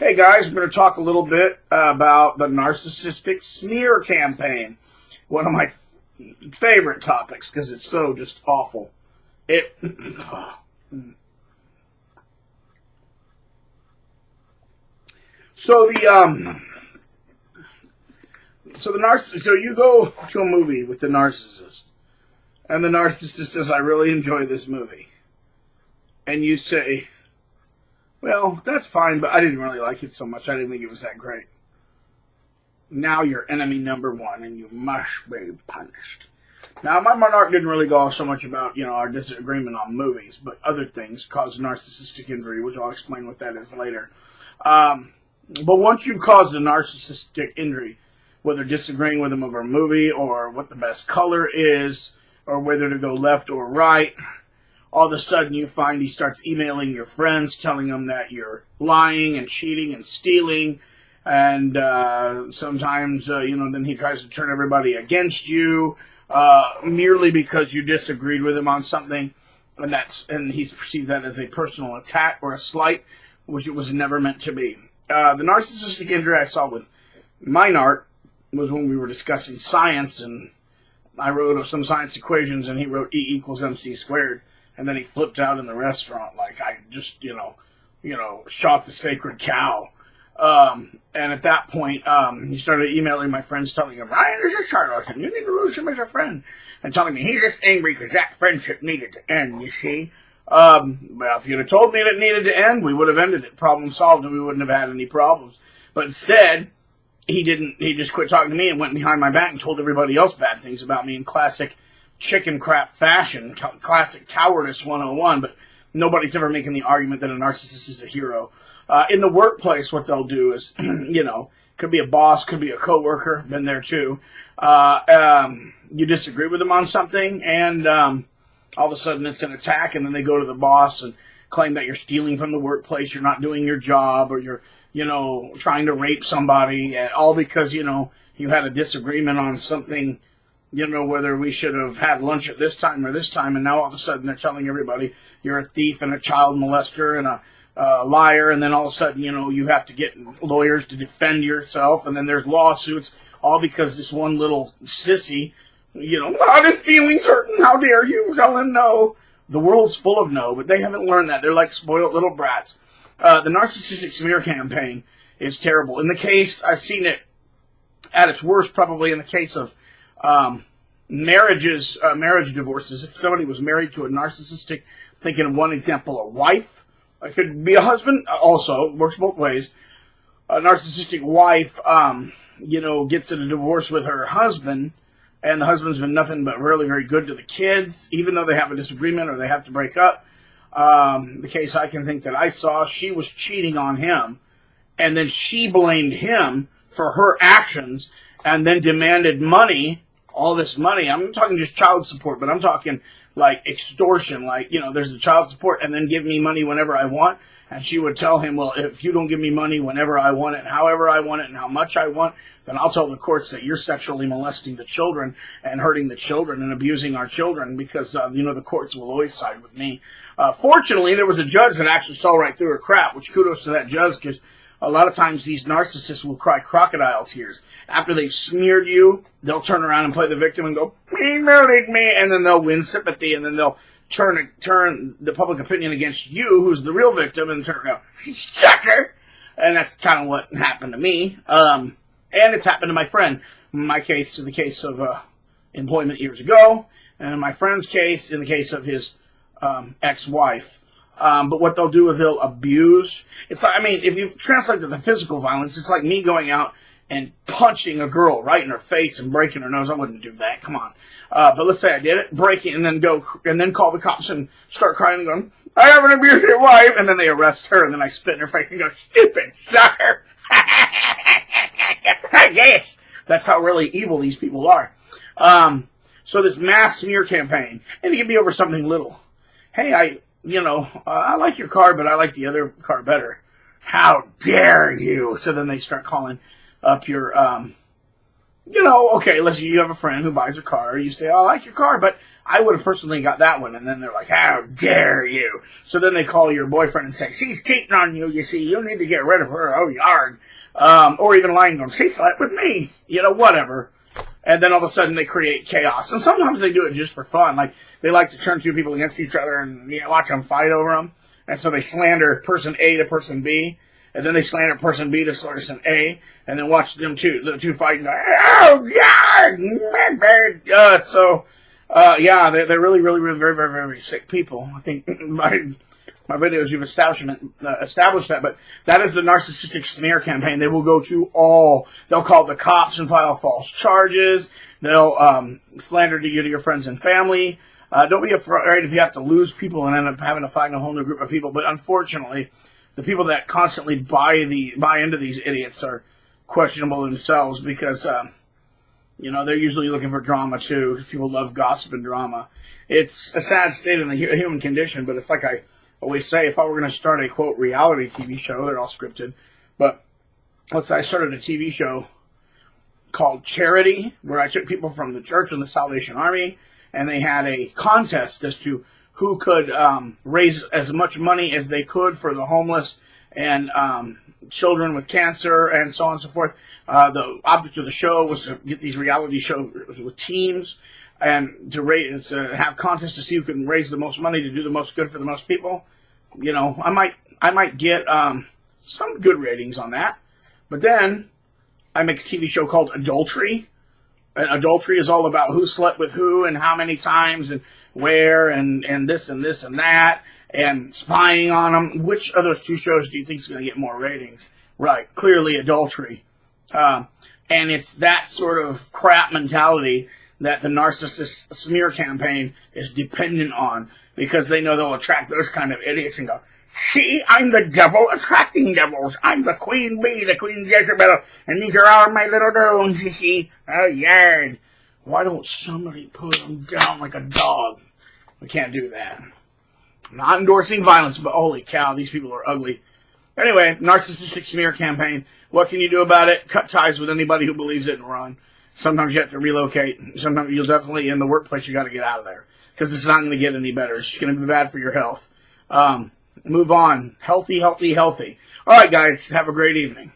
Hey guys, we're going to talk a little bit about the narcissistic smear campaign. One of my favorite topics because it's so just awful. So you go to a movie with the narcissist, and the narcissist says, "I really enjoy this movie," and you say, "Well, that's fine, but I didn't really like it so much. I didn't think it was that great." Now you're enemy number one, and you must be punished. Now, my monarch didn't really go so much about, our disagreement on movies, but other things cause narcissistic injury, which I'll explain what that is later. But once you've caused a narcissistic injury, whether disagreeing with him over a movie, or what the best color is, or whether to go left or right, all of a sudden you find he starts emailing your friends, telling them that you're lying and cheating and stealing, and sometimes, then he tries to turn everybody against you, merely because you disagreed with him on something, and he's perceived that as a personal attack or a slight, which it was never meant to be. The narcissistic injury I saw with my narc was when we were discussing science, and I wrote some science equations, and he wrote E equals MC squared. And then he flipped out in the restaurant like I just, shot the sacred cow. And at that point, he started emailing my friends telling them, "Ryan is a charlatan. You need to lose him as a friend." And telling me he's just angry because that friendship needed to end, you see. Well, if you'd have told me that it needed to end, we would have ended it. Problem solved, and we wouldn't have had any problems. But instead, he didn't. He just quit talking to me and went behind my back and told everybody else bad things about me in classic chicken crap fashion, classic cowardice 101, but nobody's ever making the argument that a narcissist is a hero. In the workplace, what they'll do is, could be a boss, could be a coworker, been there too. You disagree with them on something, and all of a sudden it's an attack, and then they go to the boss and claim that you're stealing from the workplace, you're not doing your job, or you're, trying to rape somebody, and all because, you had a disagreement on something, whether we should have had lunch at this time or this time, and now all of a sudden they're telling everybody you're a thief and a child molester and a liar, and then all of a sudden, you have to get lawyers to defend yourself, and then there's lawsuits, all because this one little sissy, God, his feelings hurting, how dare you tell him no. The world's full of no, but they haven't learned that. They're like spoiled little brats. The narcissistic smear campaign is terrible. In the case, I've seen it at its worst probably in the case of marriage divorces. If somebody was married to a narcissistic, thinking of one example, a wife, it could be a husband, also, works both ways. A narcissistic wife, gets in a divorce with her husband, and the husband's been nothing but really very good to the kids, even though they have a disagreement or they have to break up. The case I can think that I saw, she was cheating on him, and then she blamed him for her actions, and then demanded money, all this money. I'm not talking just child support, but I'm talking like extortion, like, there's the child support, and then give me money whenever I want. And she would tell him, well, if you don't give me money whenever I want it, however I want it, and how much I want, then I'll tell the courts that you're sexually molesting the children and hurting the children and abusing our children because, the courts will always side with me. Fortunately, there was a judge that actually saw right through her crap, which kudos to that judge, because a lot of times these narcissists will cry crocodile tears. After they've smeared you, they'll turn around and play the victim and go, "He murdered me," and then they'll win sympathy, and then they'll turn the public opinion against you, who's the real victim, and turn around, "Sucker!" And that's kind of what happened to me. And it's happened to my friend. In my case, in the case of employment years ago, and in my friend's case, in the case of his ex-wife. But what they'll do is they'll abuse. It's like, if you translate to the physical violence, it's like me going out and punching a girl right in her face and breaking her nose. I wouldn't do that. Come on. But let's say I did it, break it, and then call the cops and start crying and going, "I have an abusive wife," and then they arrest her, and then I spit in her face and go, "Stupid sucker." Yes. That's how really evil these people are. So this mass smear campaign, and it can be over something little. "Hey, I like your car, but I like the other car better." "How dare you?" So then they start calling up your, okay, let's say you have a friend who buys a car. You say, "Oh, I like your car, but I would have personally got that one, and then they're like, how dare you? So then they call your boyfriend and say, she's cheating on you, you see, you need to get rid of her, oh yard. Or even lying going, she slept with me, you know, whatever. And then all of a sudden they create chaos. And sometimes they do it just for fun. Like, they like to turn two people against each other and, you know, watch them fight over them. And so they slander person A to person B. And then they slander person B to person A. And then watch the two fight and go, oh, God! Yeah, they're really, really, really, very, very, very sick people. I think my videos, you've established that, but that is the narcissistic smear campaign. They will go to they'll call the cops and file false charges. They'll slander you to your friends and family. Don't be afraid if you have to lose people and end up having to find a whole new group of people. But unfortunately, the people that constantly buy into these idiots are questionable themselves because, you know, they're usually looking for drama too. People love gossip and drama. It's a sad state in the human condition, but it's like I always say, if I were going to start a, quote, reality TV show, they're all scripted, but let's say I started a TV show called Charity, where I took people from the church and the Salvation Army, and they had a contest as to who could raise as much money as they could for the homeless and children with cancer and so on and so forth. The object of the show was to get these reality shows with teams and to have contests to see who can raise the most money to do the most good for the most people. You know, I might get some good ratings on that. But then I make a TV show called Adultery. And Adultery is all about who slept with who and how many times and where and this and this and that and spying on them. Which of those two shows do you think is going to get more ratings? Right, clearly Adultery. And it's that sort of crap mentality that the narcissist smear campaign is dependent on, because they know they'll attract those kind of idiots and go, see, I'm the devil attracting devils. I'm the queen bee, the queen Jezebel, and these are all my little drones, you see. Oh, yard. Why don't somebody put them down like a dog? We can't do that. I'm not endorsing violence, but holy cow, these people are ugly. Anyway, narcissistic smear campaign. What can you do about it? Cut ties with anybody who believes it and run. Sometimes you have to relocate. Sometimes you'll definitely, in the workplace, you got to get out of there. Because it's not going to get any better. It's just going to be bad for your health. Move on. Healthy, healthy, healthy. All right, guys. Have a great evening.